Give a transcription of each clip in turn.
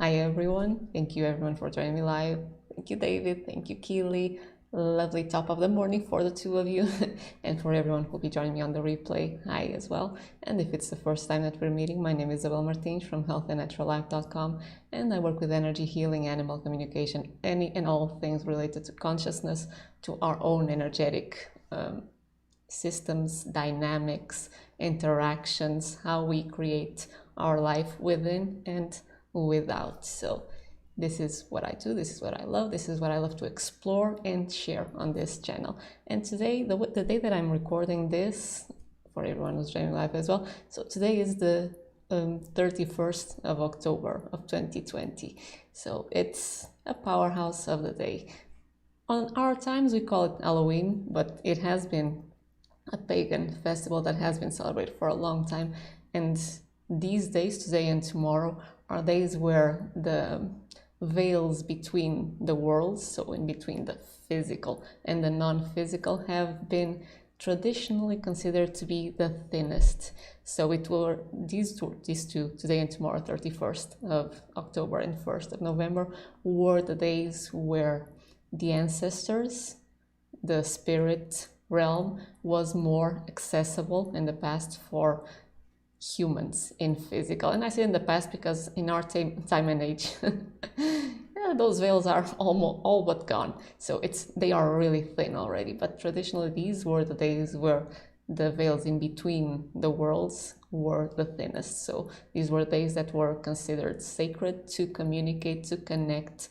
Hi everyone, thank you everyone for joining me live. Thank you David, thank you Keely. Lovely top of the morning for the two of you and for everyone who will be joining me on the replay. Hi as well. And if it's the first time that we're meeting, my name is Isabel Martins from healthandnaturallife.com, and I work with energy healing, animal communication, any and all things related to consciousness, to our own energetic systems, dynamics, interactions, how we create our life within and without. So this is what I do, this is what I love, this is what I love to explore and share on this channel. And today, the day that I'm recording this, for everyone who's joining live as well, so today is the 31st of October of 2020. So it's a powerhouse of the day. On our times we call it Halloween, but it has been a pagan festival that has been celebrated for a long time. And these days, today and tomorrow, are days where the veils between the worlds, so in between the physical and the non-physical, have been traditionally considered to be the thinnest. So it were these two, today and tomorrow, 31st of October and 1st of November, were the days where the ancestors, the spirit realm, was more accessible in the past for humans in physical. And I say in the past because in our time and age, those veils are almost all but gone. So they are really thin already. But traditionally, these were the days where the veils in between the worlds were the thinnest. So these were days that were considered sacred to communicate, to connect,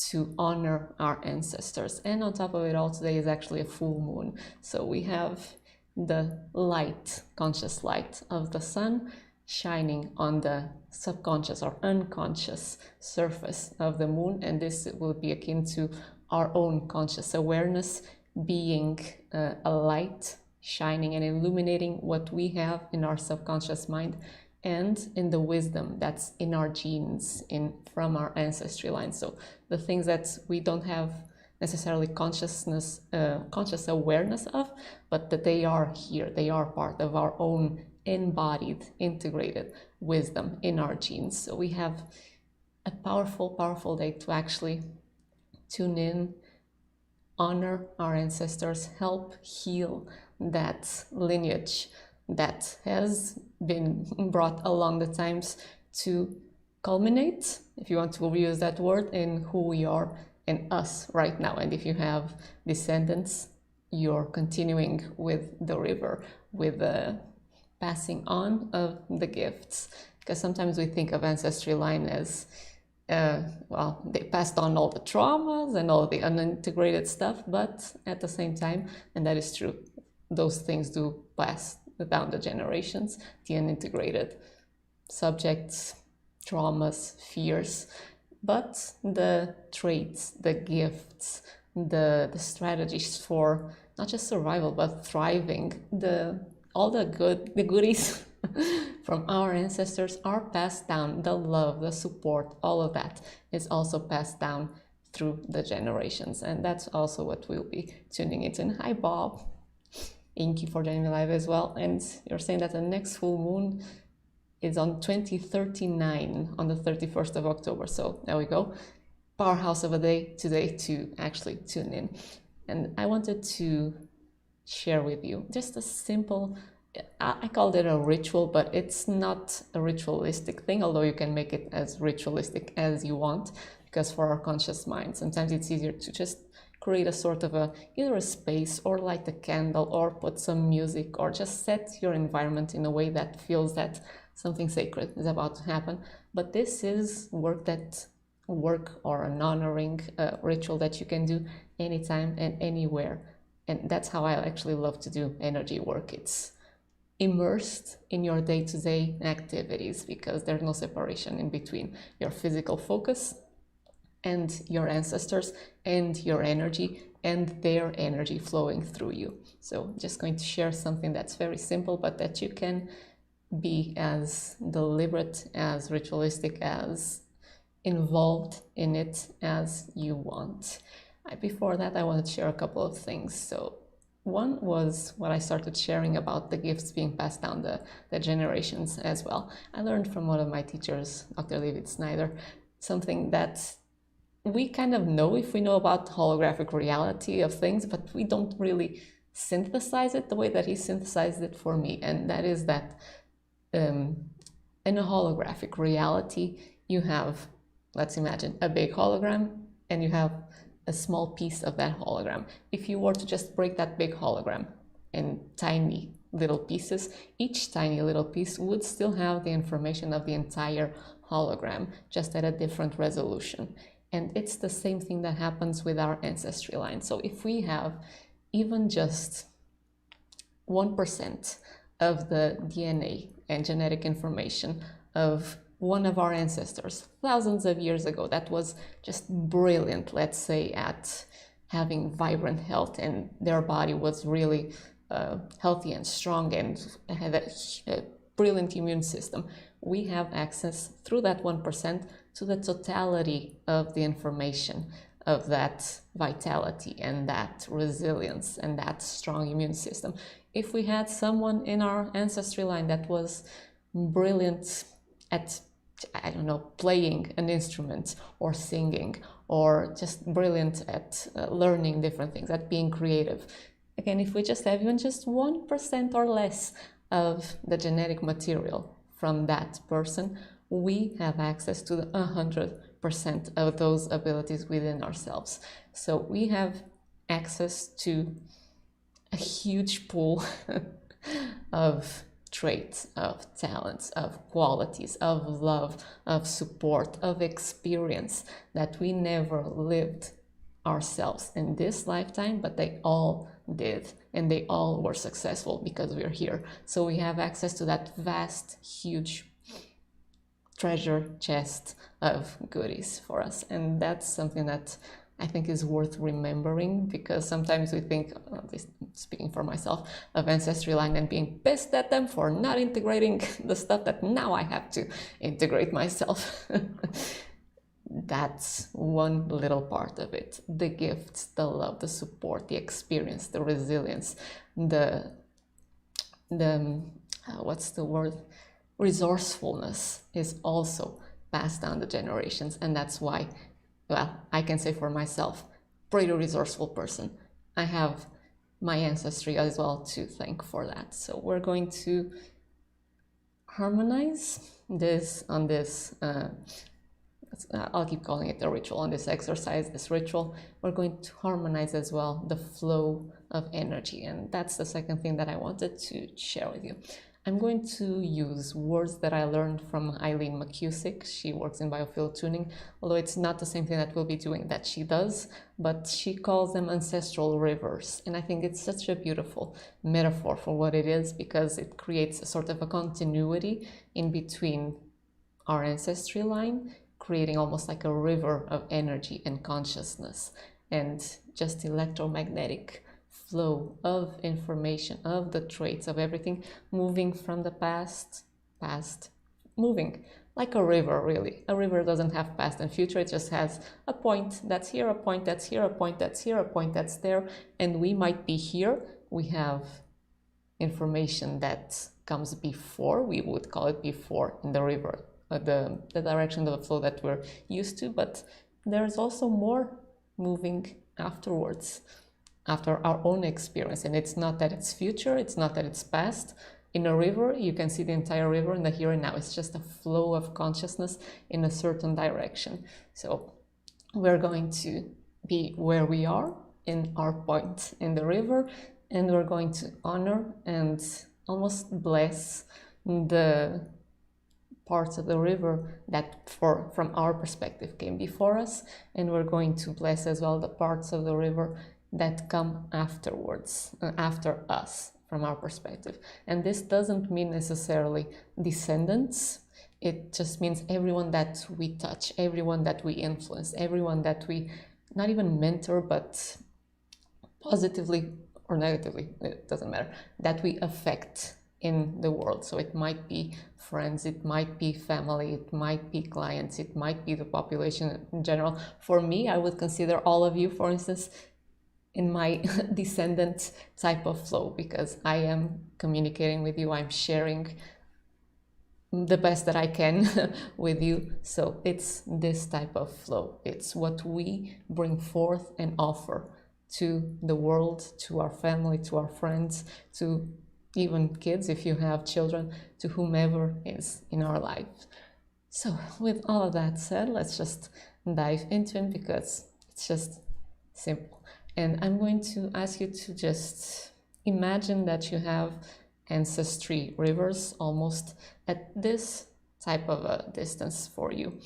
to honor our ancestors. And on top of it all, today is actually a full moon. So we have the light, conscious light of the sun shining on the subconscious or unconscious surface of the moon, and this will be akin to our own conscious awareness being a light shining and illuminating what we have in our subconscious mind and in the wisdom that's in our genes, from our ancestry line. So the things that we don't have necessarily conscious awareness of, but that they are here, they are part of our own embodied, integrated wisdom in our genes. So we have a powerful day to actually tune in, honor our ancestors, help heal that lineage that has been brought along the times to culminate, if you want to use that word, in who we are and us right now. And if you have descendants, you're continuing with the river, with the passing on of the gifts. Because sometimes we think of ancestry line as, well, they passed on all the traumas and all the unintegrated stuff, but at the same time, and that is true, those things do pass down the generations, the unintegrated subjects, traumas, fears. But the traits, the gifts, the strategies for not just survival but thriving, all the goodies from our ancestors are passed down. The love, the support, all of that is also passed down through the generations, and that's also what we'll be tuning into. And hi Bob, thank you for joining me live as well. And you're saying that the next full moon is on 2039 on the 31st of October. So there we go. Powerhouse of a day today to actually tune in. And I wanted to share with you just a simple, I called it a ritual, but it's not a ritualistic thing, although you can make it as ritualistic as you want, because for our conscious mind, sometimes it's easier to just create a sort of either a space or light a candle or put some music or just set your environment in a way that feels that something sacred is about to happen. But this is work or an honoring ritual that you can do anytime and anywhere. And that's how I actually love to do energy work. It's immersed in your day-to-day activities because there's no separation in between your physical focus and your ancestors and your energy and their energy flowing through you. So just going to share something that's very simple, but that you can be as deliberate, as ritualistic, as involved in it as you want. Before that, I wanted to share a couple of things. So one was what I started sharing about the gifts being passed down the generations as well. I learned from one of my teachers, Dr. David Snyder, something that we kind of know if we know about holographic reality of things, but we don't really synthesize it the way that he synthesized it for me. And that is that in a holographic reality, you have, let's imagine, a big hologram, and you have a small piece of that hologram. If you were to just break that big hologram in tiny little pieces, each tiny little piece would still have the information of the entire hologram, just at a different resolution. And it's the same thing that happens with our ancestry line. So if we have even just 1% of the DNA and genetic information of one of our ancestors thousands of years ago that was just brilliant, let's say, at having vibrant health, and their body was really healthy and strong and had a brilliant immune system, we have access through that 1% to the totality of the information of that vitality and that resilience and that strong immune system. If we had someone in our ancestry line that was brilliant at, I don't know, playing an instrument or singing, or just brilliant at learning different things, at being creative. Again, if we just have even just 1% or less of the genetic material from that person, we have access to the 100% of those abilities within ourselves. So we have access to a huge pool of traits, of talents, of qualities, of love, of support, of experience that we never lived ourselves in this lifetime, but they all did, and they all were successful because we're here. So we have access to that vast, huge treasure chest of goodies for us. And that's something that I think is worth remembering, because sometimes we think, at least speaking for myself, of ancestry line and being pissed at them for not integrating the stuff that now I have to integrate myself. That's one little part of it. The gifts, the love, the support, the experience, the resilience, the what's the word? Resourcefulness is also passed down the generations. And that's why, well, I can say for myself, pretty resourceful person. I have my ancestry as well to thank for that. So we're going to harmonize this on this I'll keep calling it a ritual, on this exercise, this ritual. We're going to harmonize as well the flow of energy. And that's the second thing that I wanted to share with you. I'm going to use words that I learned from Eileen McCusick. She works in biofield tuning, although it's not the same thing that we'll be doing that she does, but she calls them ancestral rivers. And I think it's such a beautiful metaphor for what it is, because it creates a sort of a continuity in between our ancestry line, creating almost like a river of energy and consciousness, and just electromagnetic flow of information, of the traits, of everything moving from the past, moving like a river, really. A river doesn't have past and future, it just has a point that's here, a point that's here, a point that's here, a point that's there, and we might be here. We have information that comes before, we would call it before in the river, the direction of the flow that we're used to, but there's also more moving afterwards, after our own experience. And it's not that it's future, it's not that it's past. In a river, you can see the entire river in the here and now. It's just a flow of consciousness in a certain direction. So we're going to be where we are in our point in the river, and we're going to honor and almost bless the parts of the river that from our perspective came before us, and we're going to bless as well the parts of the river that come afterwards, after us, from our perspective. And this doesn't mean necessarily descendants, it just means everyone that we touch, everyone that we influence, everyone that we not even mentor, but positively or negatively, it doesn't matter, that we affect in the world. So it might be friends, it might be family, it might be clients, it might be the population in general. For me, I would consider all of you, for instance, in my descendant type of flow, because I am communicating with you, I'm sharing the best that I can with you. So it's this type of flow. It's what we bring forth and offer to the world, to our family, to our friends, to even kids, if you have children, to whomever is in our life. So with all of that said, let's just dive into it because it's just simple. And I'm going to ask you to just imagine that you have ancestry rivers almost at this type of a distance for you.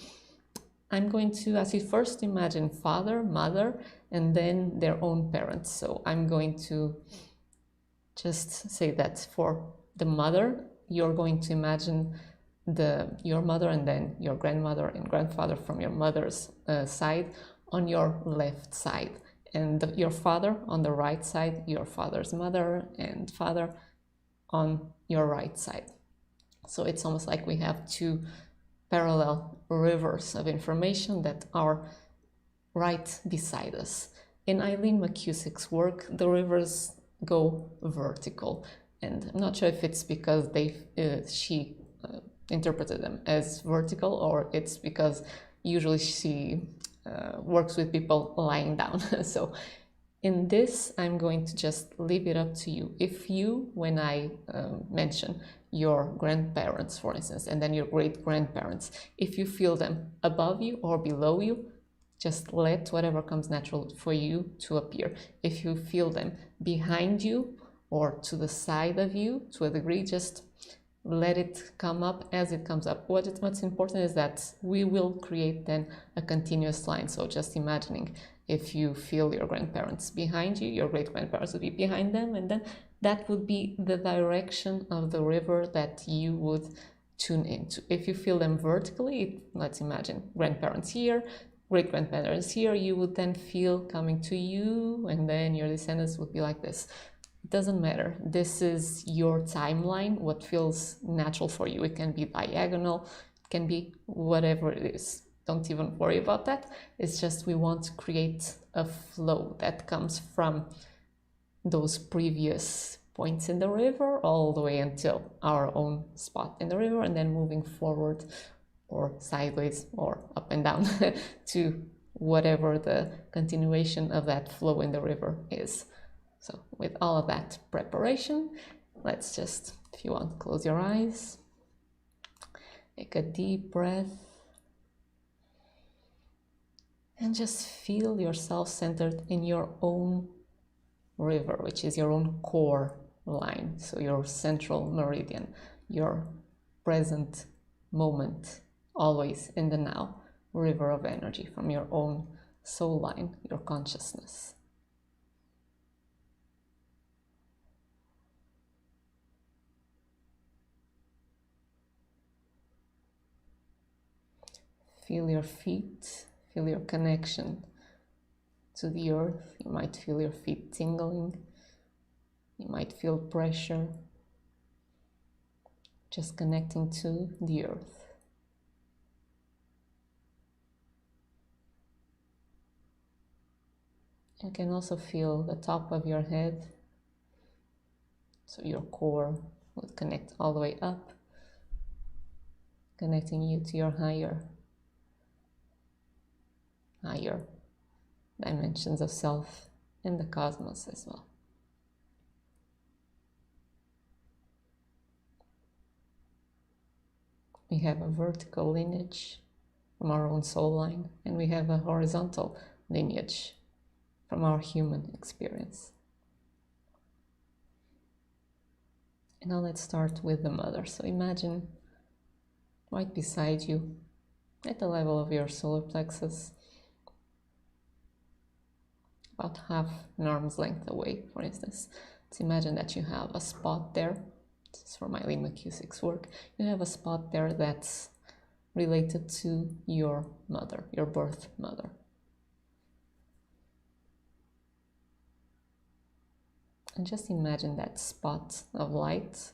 I'm going to ask you first to imagine father, mother, and then their own parents. So I'm going to just say that for the mother, you're going to imagine your mother and then your grandmother and grandfather from your mother's side on your left side, and your father on the right side, your father's mother and father on your right side. So it's almost like we have two parallel rivers of information that are right beside us. In Eileen McCusick's work, the rivers go vertical, and I'm not sure if it's because she interpreted them as vertical, or it's because usually she works with people lying down. So in this, I'm going to just leave it up to you. If you, when I mention your grandparents, for instance, and then your great-grandparents, if you feel them above you or below you, just let whatever comes natural for you to appear. If you feel them behind you or to the side of you, to a degree, just let it come up as it comes up. What's important is that we will create then a continuous line. So just imagining, if you feel your grandparents behind you, your great-grandparents would be behind them, and then that would be the direction of the river that you would tune into. If you feel them vertically, let's imagine grandparents here, great-grandparents here, you would then feel coming to you, and then your descendants would be like this. It doesn't matter. This is your timeline, what feels natural for you. It can be diagonal, it can be whatever it is. Don't even worry about that. It's just we want to create a flow that comes from those previous points in the river all the way until our own spot in the river, and then moving forward or sideways or up and down to whatever the continuation of that flow in the river is. So with all of that preparation, let's just, if you want, close your eyes, take a deep breath, and just feel yourself centered in your own river, which is your own core line, so your central meridian, your present moment, always in the now, river of energy from your own soul line, your consciousness. Feel your feet, feel your connection to the earth. You might feel your feet tingling. You might feel pressure. Just connecting to the earth. You can also feel the top of your head. So your core would connect all the way up, connecting you to your higher dimensions of self and the cosmos as well. We have a vertical lineage from our own soul line, and we have a horizontal lineage from our human experience. And now let's start with the mother. So imagine right beside you, at the level of your solar plexus, about half an arm's length away, for instance. Let's imagine that you have a spot there. This is from Eileen McCusick's work. You have a spot there that's related to your mother, your birth mother. And just imagine that spot of light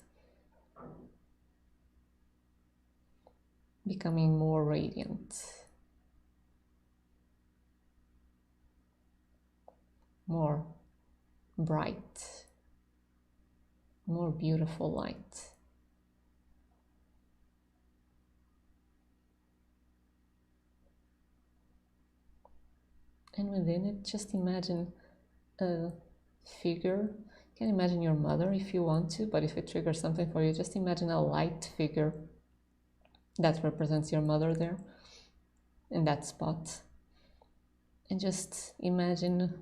becoming more radiant, more bright, more beautiful light. And within it, just imagine a figure. You can imagine your mother if you want to, but if it triggers something for you, just imagine a light figure that represents your mother there in that spot. And just imagine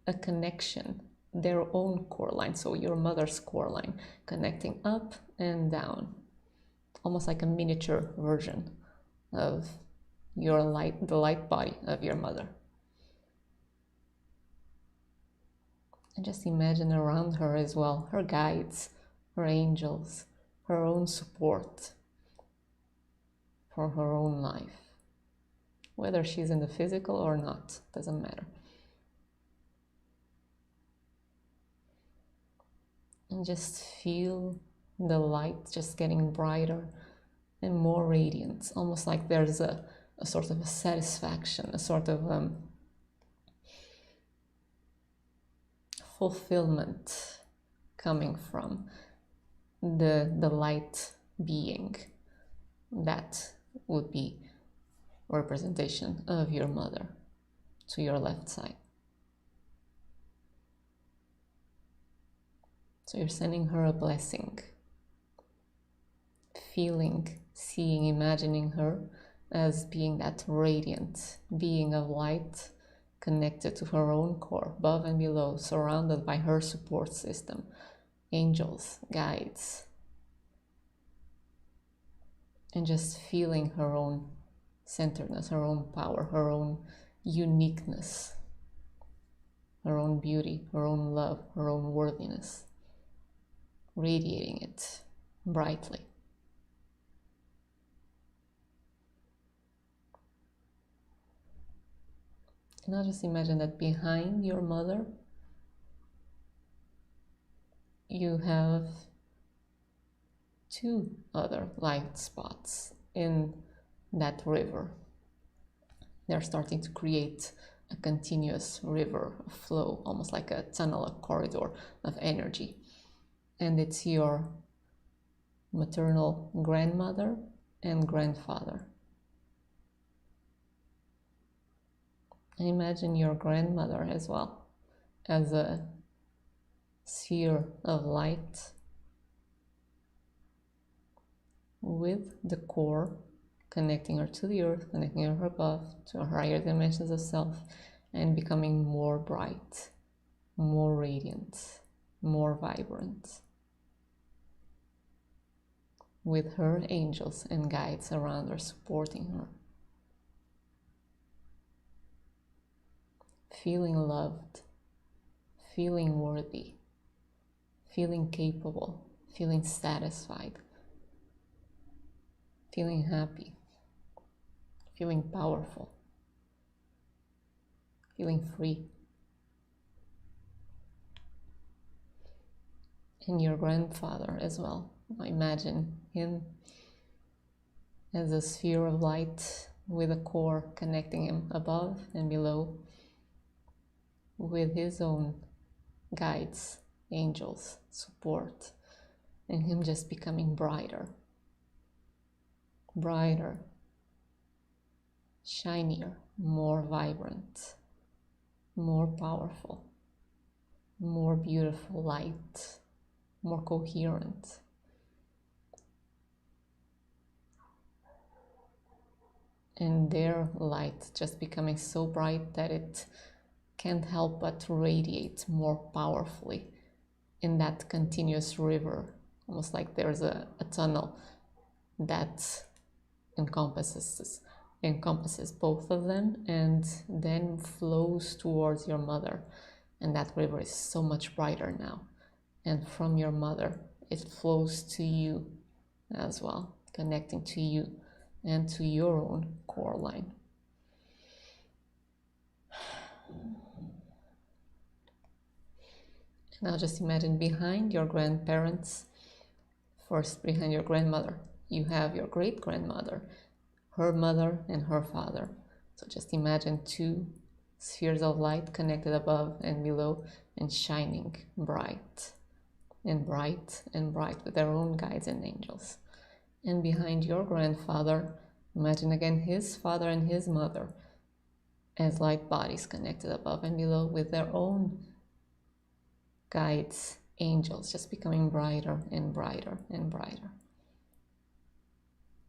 a connection, their own core line, so your mother's core line, connecting up and down, almost like a miniature version of your light, the light body of your mother. And just imagine around her as well, her guides, her angels, her own support for her own life. Whether she's in the physical or not, doesn't matter. And just feel the light just getting brighter and more radiant, almost like there's a sort of a satisfaction, a sort of fulfillment coming from the light being that would be representation of your mother to your left side. So you're sending her a blessing, feeling, seeing, imagining her as being that radiant being of light, connected to her own core, above and below, surrounded by her support system, angels, guides, and just feeling her own centeredness, her own power, her own uniqueness, her own beauty, her own love, her own worthiness, radiating it brightly. Now just imagine that behind your mother you have two other light spots in that river. They're starting to create a continuous river flow, almost like a tunnel, a corridor of energy. And it's your maternal grandmother and grandfather. And imagine your grandmother as well as a sphere of light with the core connecting her to the earth, connecting her above to her higher dimensions of self, and becoming more bright, more radiant, more vibrant, with her angels and guides around her supporting her. Feeling loved, feeling worthy, feeling capable, feeling satisfied, feeling happy, feeling powerful, feeling free. And your grandfather as well. Imagine him as a sphere of light with a core connecting him above and below, with his own guides, angels, support, and him just becoming brighter, brighter, shinier, more vibrant, more powerful, more beautiful light, more coherent. And their light just becoming so bright that it can't help but radiate more powerfully in that continuous river, almost like there's a tunnel that encompasses both of them and then flows towards your mother. And that river is so much brighter now. And from your mother, it flows to you as well, connecting to you and to your own core line. Now just imagine behind your grandparents, first behind your grandmother, you have your great-grandmother, her mother and her father. So just imagine two spheres of light connected above and below and shining bright and bright and bright with their own guides and angels. And behind your grandfather, imagine again his father and his mother as light bodies connected above and below with their own guides, angels, just becoming brighter and brighter and brighter.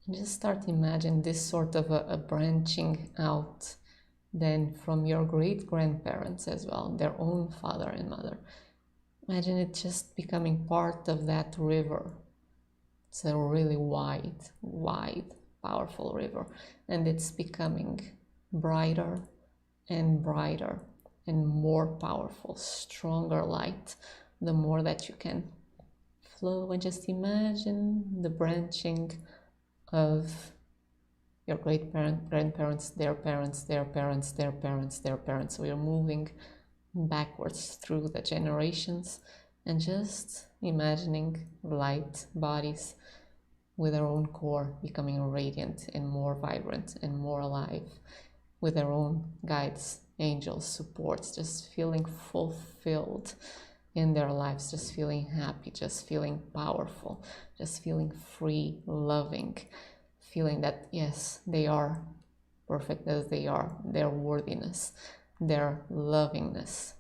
And just start to imagine this sort of a branching out then from your great-grandparents as well, their own father and mother. Imagine it just becoming part of that river. It's a really wide, powerful river, and it's becoming brighter and brighter and more powerful, stronger light, the more that you can flow. And just imagine the branching of your great-grandparents, their parents, their parents, their parents, their parents. So you're moving backwards through the generations and just imagining light bodies with their own core becoming radiant and more vibrant and more alive, with their own guides, angels, supports, just feeling fulfilled in their lives, just feeling happy, just feeling powerful, just feeling free, loving, feeling that yes, they are perfect as they are, their worthiness, their lovingness,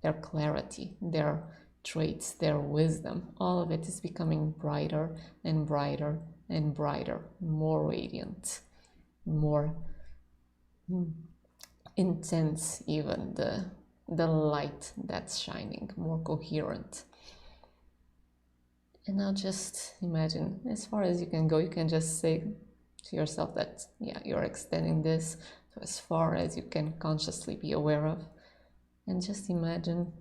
their clarity, their traits, their wisdom, all of it is becoming brighter and brighter and brighter, more radiant, more intense, even the light that's shining, more coherent. And now just imagine, as far as you can go, you can just say to yourself that, yeah, you're extending this to as far as you can consciously be aware of. And just imagine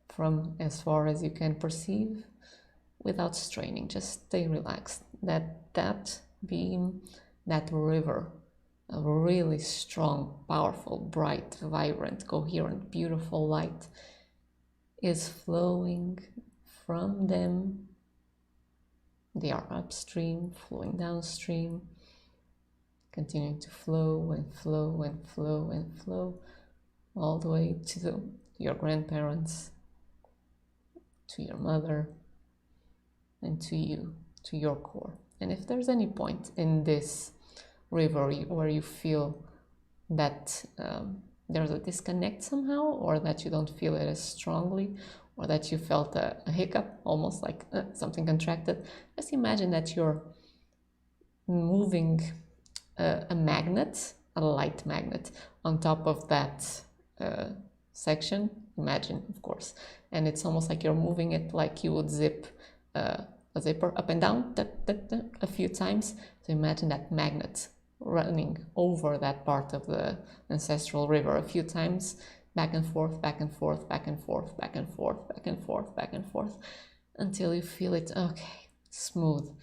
from as far as you can perceive without straining, just stay relaxed, that beam, that river of really strong, powerful, bright, vibrant, coherent, beautiful light is flowing from them. They are upstream, flowing downstream, continuing to flow and flow and flow and flow all the way to your grandparents, to your mother, and to you, to your core. And if there's any point in this river where you feel that there's a disconnect somehow, or that you don't feel it as strongly, or that you felt a hiccup, almost like something contracted, just imagine that you're moving a magnet, a light magnet, on top of that section. Imagine, of course, and it's almost like you're moving it like you would zip a zipper up and down a few times. So imagine that magnet running over that part of the ancestral river a few times, back and forth, back and forth, back and forth, back and forth, back and forth, back and forth, until you feel it, okay, smooth,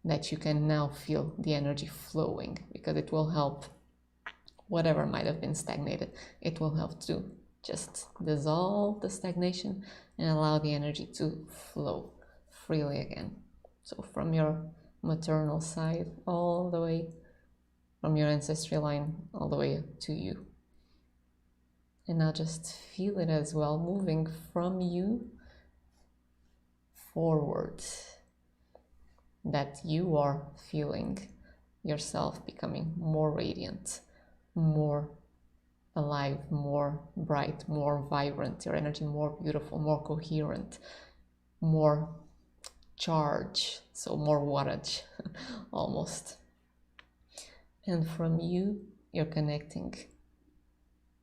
that you can now feel the energy flowing, because it will help whatever might have been stagnated. It will help to just dissolve the stagnation and allow the energy to flow freely again. So from your maternal side, all the way from your ancestry line, all the way to you. And now just feel it as well, moving from you forward, that you are feeling yourself becoming more radiant, more alive, more bright, more vibrant, your energy more beautiful, more coherent, more charge, so more wattage almost. And from you, you're connecting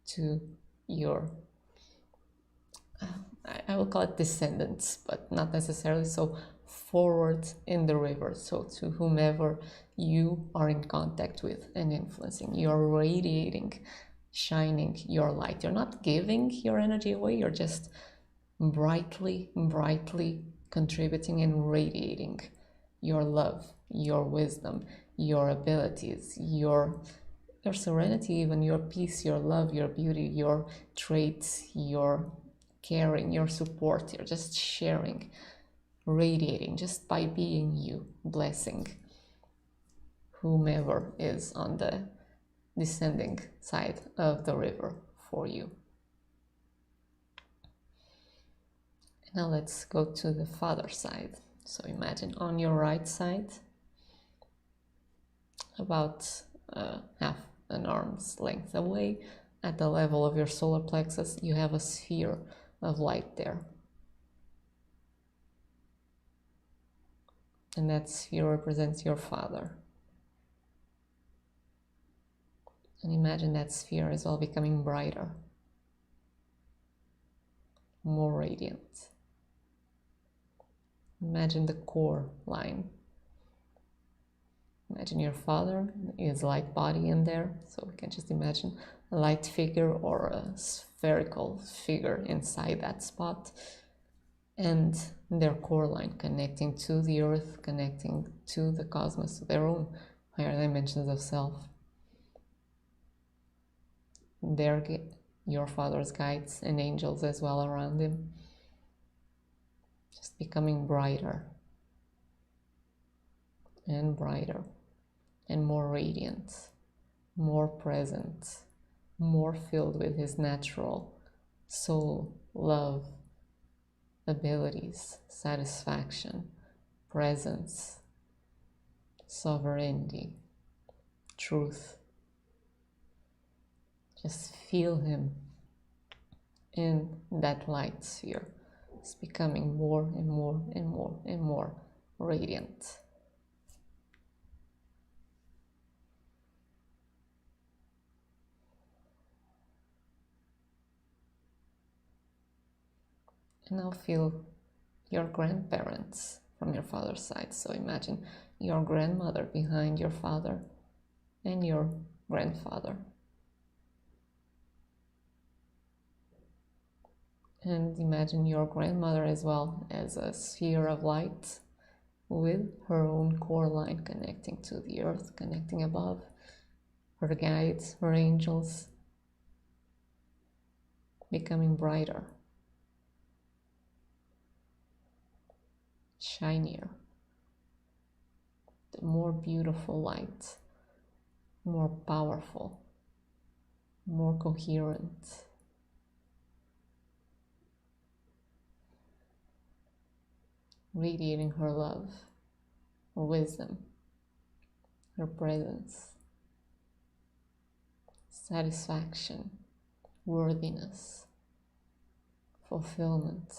to your, I will call it descendants, but not necessarily so, forward in the river, so to whomever you are in contact with and influencing. You're radiating, shining your light. You're not giving your energy away, you're just brightly contributing and radiating your love, your wisdom, your abilities, your serenity, even your peace, your love, your beauty, your traits, your caring, your support. You're just sharing, radiating, just by being you, blessing whomever is on the descending side of the river for you. Now let's go to the father side. So imagine on your right side, about an arm's length away, at the level of your solar plexus, you have a sphere of light there. And that sphere represents your father. And imagine that sphere is all becoming brighter, more radiant. Imagine the core line. Imagine your father, his light body in there. So we can just imagine a light figure or a spherical figure inside that spot. And their core line connecting to the earth, connecting to the cosmos, to their own higher dimensions of self. Your father's guides and angels as well around him, just becoming brighter and brighter and more radiant, more present, more filled with his natural soul, love, abilities, satisfaction, presence, sovereignty, truth. Just feel him in that light sphere. It's becoming more and more and more and more radiant. And now feel your grandparents from your father's side. So imagine your grandmother behind your father and your grandfather. And imagine your grandmother as well as a sphere of light with her own core line connecting to the earth, connecting above, her guides, her angels, becoming brighter, shinier, the more beautiful light, more powerful, more coherent. Radiating her love, her wisdom, her presence, satisfaction, worthiness, fulfillment.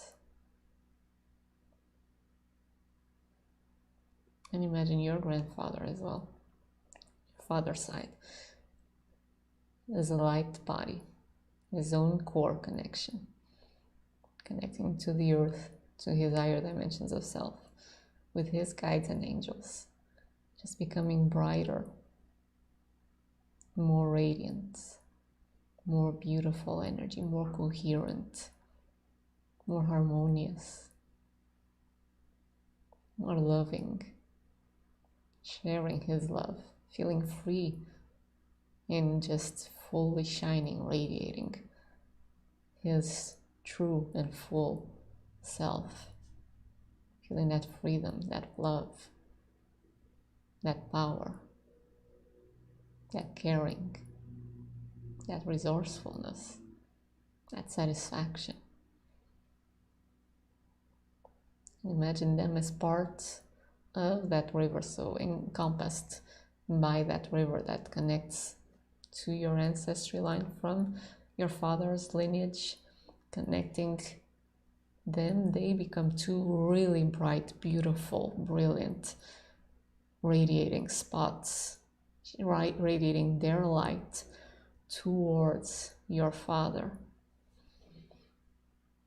And imagine your grandfather as well, your father's side, as a light body, his own core connection, connecting to the earth, to his higher dimensions of self, with his guides and angels, just becoming brighter, more radiant, more beautiful energy, more coherent, more harmonious, more loving, sharing his love, feeling free in just fully shining, radiating his true and full self, feeling that freedom, that love, that power, that caring, that resourcefulness, that satisfaction. Imagine them as part of that river, so encompassed by that river that connects to your ancestry line from your father's lineage, connecting them. They become two really bright, beautiful, brilliant, radiating spots, right, radiating their light towards your father.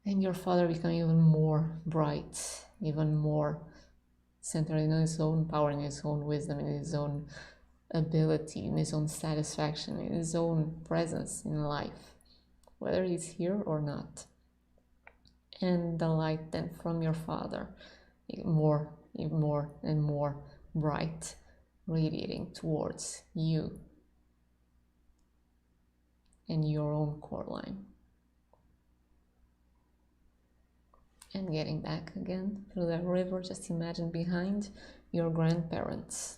And your father becoming even more bright, even more centered in his own power, in his own wisdom, in his own ability, in his own satisfaction, in his own presence in life, whether he's here or not. And the light then from your father, even more and more bright, radiating towards you and your own core line. And getting back again through that river, just imagine behind your grandparents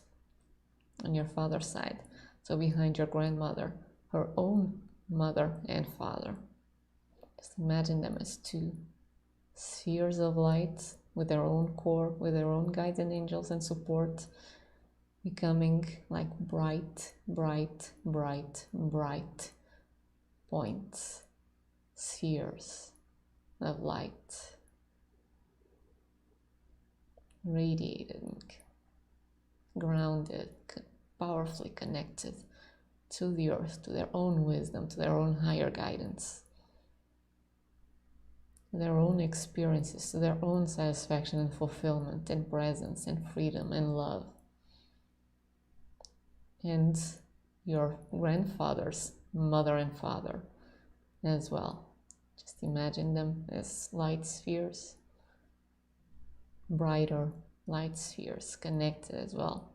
on your father's side. So behind your grandmother, her own mother and father. Just imagine them as two spheres of light with their own core, with their own guides and angels and support, becoming like bright, bright, bright, bright points, spheres of light, radiating, grounded, powerfully connected to the earth, to their own wisdom, to their own higher guidance, their own experiences, to their own satisfaction and fulfillment and presence and freedom and love. And your grandfather's mother and father as well. Just imagine them as light spheres, brighter light spheres, connected as well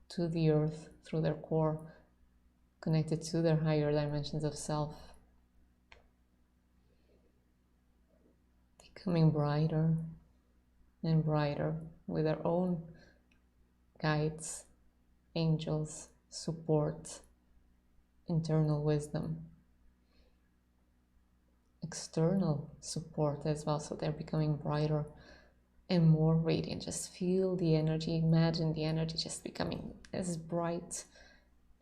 to the earth through their core, connected to their higher dimensions of self, becoming brighter and brighter with their own guides, angels, support, internal wisdom, external support as well. So they're becoming brighter and more radiant. Just feel the energy, imagine the energy just becoming as bright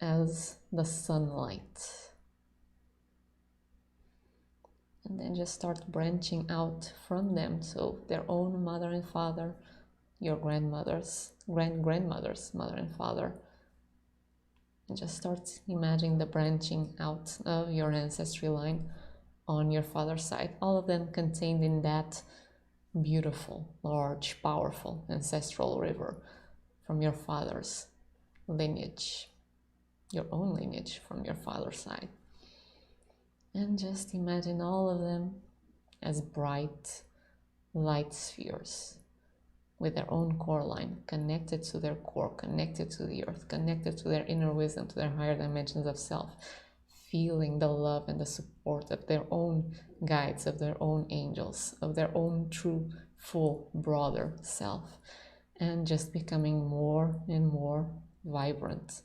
as the sunlight. And then just start branching out from them. So their own mother and father, your grandmother's, grandmother's mother and father. And just start imagining the branching out of your ancestry line on your father's side. All of them contained in that beautiful, large, powerful ancestral river from your father's lineage, your own lineage from your father's side. And just imagine all of them as bright light spheres with their own core line, connected to their core, connected to the earth, connected to their inner wisdom, to their higher dimensions of self, feeling the love and the support of their own guides, of their own angels, of their own true, full, broader self, and just becoming more and more vibrant,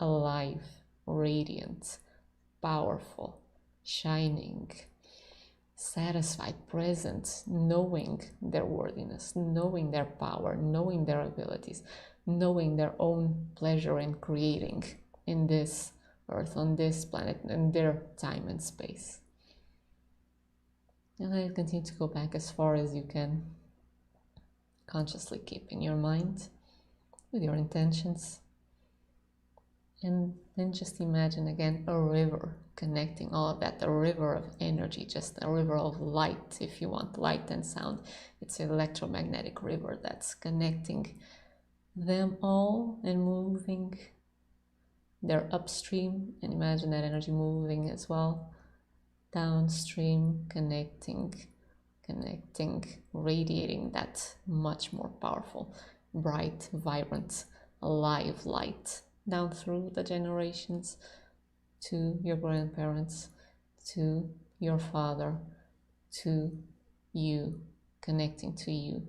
alive, radiant, powerful, shining, satisfied, present, knowing their worthiness, knowing their power, knowing their abilities, knowing their own pleasure in creating in this earth, on this planet, in their time and space. And then continue to go back as far as you can, consciously keep in your mind with your intentions. And then just imagine again a river connecting all of that, a river of energy, just a river of light, if you want, light and sound. It's an electromagnetic river that's connecting them all and moving. They're upstream, and imagine that energy moving as well, downstream, connecting, radiating that much more powerful, bright, vibrant, alive light down through the generations to your grandparents, to your father, to you, connecting to you.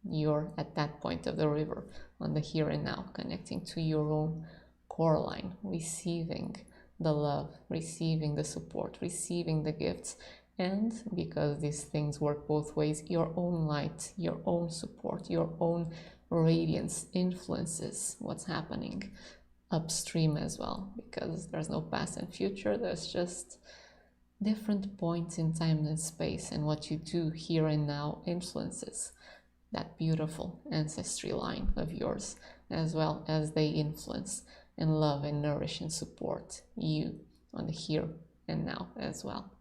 You're at that point of the river, on the here and now, connecting to your own core line, receiving the love, receiving the support, receiving the gifts. And because these things work both ways, your own light, your own support, your own radiance influences what's happening upstream as well, because there's no past and future, there's just different points in time and space, and what you do here and now influences that beautiful ancestry line of yours, as well as they influence and love and nourish and support you on the here and now as well.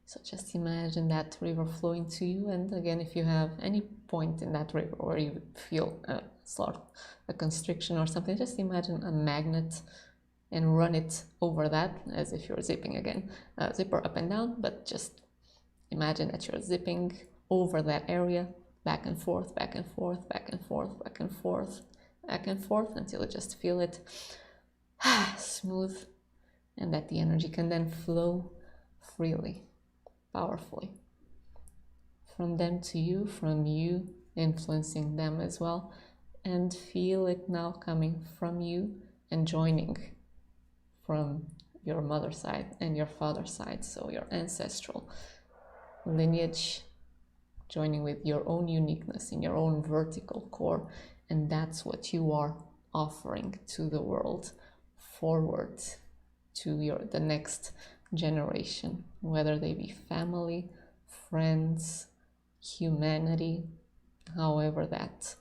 So just imagine that river flowing to you, and again, if you have any point in that river where you feel sort of a constriction or something, just imagine a magnet and run it over that as if you're zipping again, zipper up and down, but just imagine that you're zipping over that area, back and forth, back and forth, back and forth, back and forth, back and forth, until you just feel it smooth, and that the energy can then flow freely, powerfully, from them to you, from you influencing them as well, and feel it now coming from you and joining from your mother's side and your father's side, so your ancestral lineage joining with your own uniqueness in your own vertical core, and that's what you are offering to the world, forward to the next generation, whether they be family, friends, humanity, however that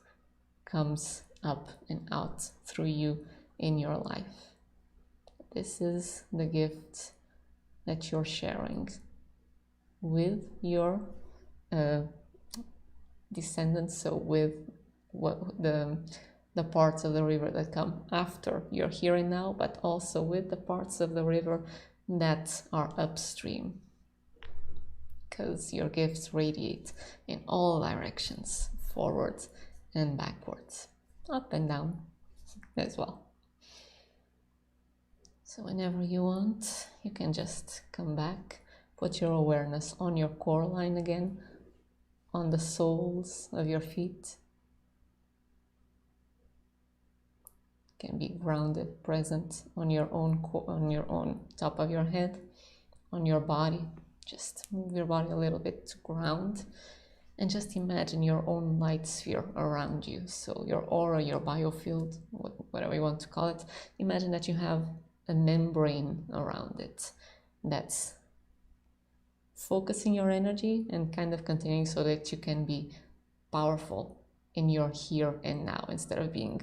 comes up and out through you in your life. This is the gift that you're sharing with your descendants, so with the parts of the river that come after you're here and now, but also with the parts of the river that are upstream, because your gifts radiate in all directions, forwards and backwards, up and down as well. So whenever you want, you can just come back, put your awareness on your core line again, on the soles of your feet. Can be grounded, present on your own top of your head, on your body. Just move your body a little bit to ground, and just imagine your own light sphere around you. So your aura, your biofield, whatever you want to call it. Imagine that you have a membrane around it that's focusing your energy and kind of containing, so that you can be powerful in your here and now, instead of being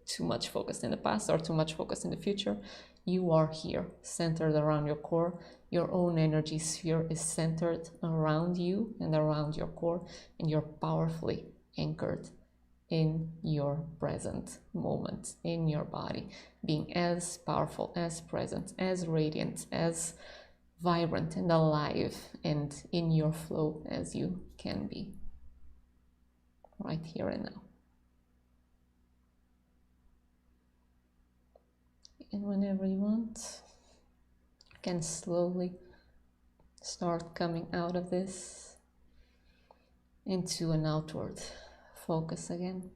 too much focused in the past or too much focused in the future. You are here, centered around your core. Your own energy sphere is centered around you and around your core, and you're powerfully anchored in your present moment, in your body, being as powerful, as present, as radiant, as vibrant and alive and in your flow as you can be, right here and now. And whenever you want, you can slowly start coming out of this into an outward focus again.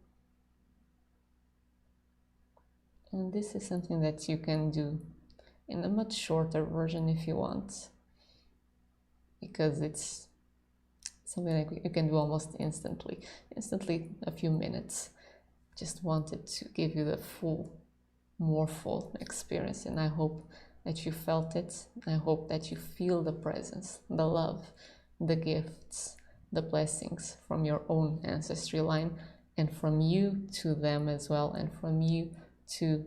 And this is something that you can do in a much shorter version if you want, because it's something like you can do almost instantly a few minutes. Just wanted to give you the more full experience, and I hope that you felt it. I hope that you feel the presence, the love, the gifts, the blessings from your own ancestry line, and from you to them as well, and from you to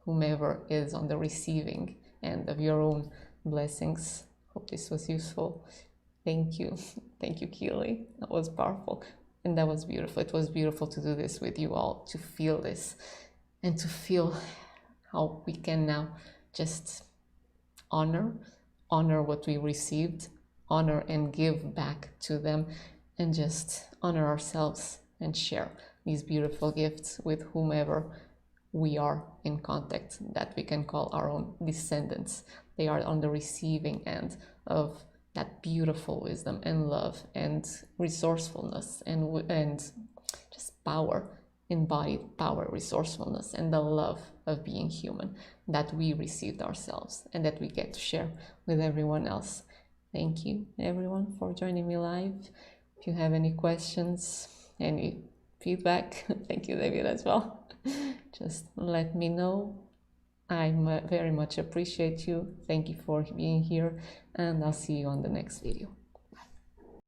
whomever is on the receiving end of your own blessings. Hope this was useful. Thank you. Thank you, Keely. That was powerful. And that was beautiful. It was beautiful to do this with you all, to feel this and to feel how we can now just honor what we received, honor and give back to them, and just honor ourselves and share these beautiful gifts with whomever we are in contact, that we can call our own descendants. They are on the receiving end of that beautiful wisdom and love and resourcefulness and just power, embodied power, resourcefulness, and the love of being human that we received ourselves and that we get to share with everyone else. Thank you, everyone, for joining me live. If you have any questions, any feedback, thank you, David, as well. Just let me know. I very much appreciate you. Thank you for being here, and I'll see you on the next video.